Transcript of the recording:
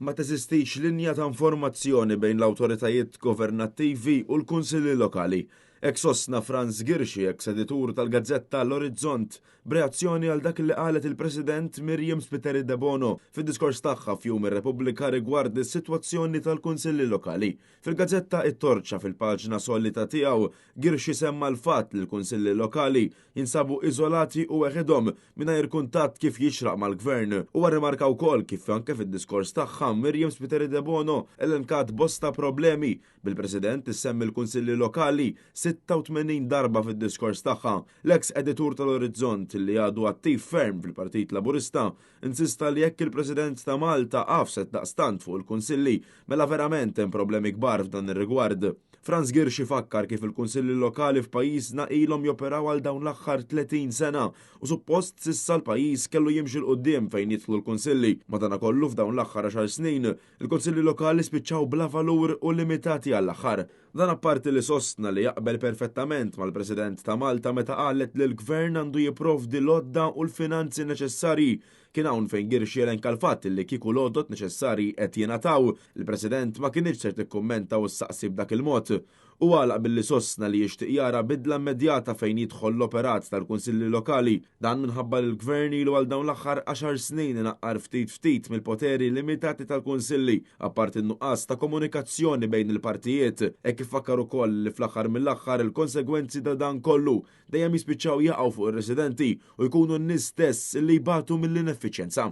Ma teżistix linja ta' informazzjoni bejn l-awtoritajiet governattivi u l-kunsilli lokali. Ek sostna Franz Girschi, ex-editur tal-Gazzetta L-Orizzont, b'reazzjoni għal dak li qalet il-President Miriam Spiteri de Bono fid-diskors tagħha f'Jum ir-Repubblika rigward is-sitwazzjoni tal-kunsilli lokali. Fil-Gazzetta it-Torċa fil-paġna solita tiegħu, Girschi semma l-fatt li l-kunsilli lokali jinsabu iżolati u weħedhom mingħajr kuntatt kif jixraq mal-gvern u rimarka wkoll kif anke fid-diskors tagħha Miriam Spiteri de Bono elenkat bosta problemi bil-President issemmi l-kunsilli lokali 86 darba fid-diskors tagħha. L-ex editur tal-Orizzont li għadu attiv ferm fil-Partit Laburista insista li jekk il-President ta' Malta qafset daqstant fuq il-kunsilli mela verament hemm problemi kbar f'dan ir-rigward. Franz Girschi fakkar kif il-kunsilli lokali f'pajjiżna ilhom joperaw għal dawn l-aħħar 30 sena u suppost sissa l-pajjiż kellu jimxi l-qudiem fejn jidħlu l-kunsilli. Madankollu f'dawn l-aħħar 10 snin, il-kunsilli lokali spiċċaw bla valur u limitati għall-aħħar. Dan apparti li sostna li jaqbel perfettament mal-President ta' Malta meta qalet li l-Gvern għandu jipprovdi l-odda u l-finanzi neċessarji. Kien hawn fejn Girschi elenka l-fatt li kieku l-oddot neċessarji qed jingħataw. Il-President ma kienx se tikkummenta u ssaqsi b'dak il-mod. U għalaq billi sostna li jixtieq jara bidla immedjata fejn jidħol l-operat tal-kunsilli lokali. Dan minħabba l-Gvern ilu għal dawn l-aħħar 10 snin inaqqar ftit mill-poteri limitati tal-kunsilli, apparti n-nuqqas ta' komunikazzjoni bejn il-partijiet. Kif fakkar ukoll li fl-aħħar mill-aħħar il-konsegwenzi ta' dan kollu dejjem jispiċċaw jaqgħu fuq ir-residenti u jkunu n-nies stess li jbatu mill-ineffiċjenza.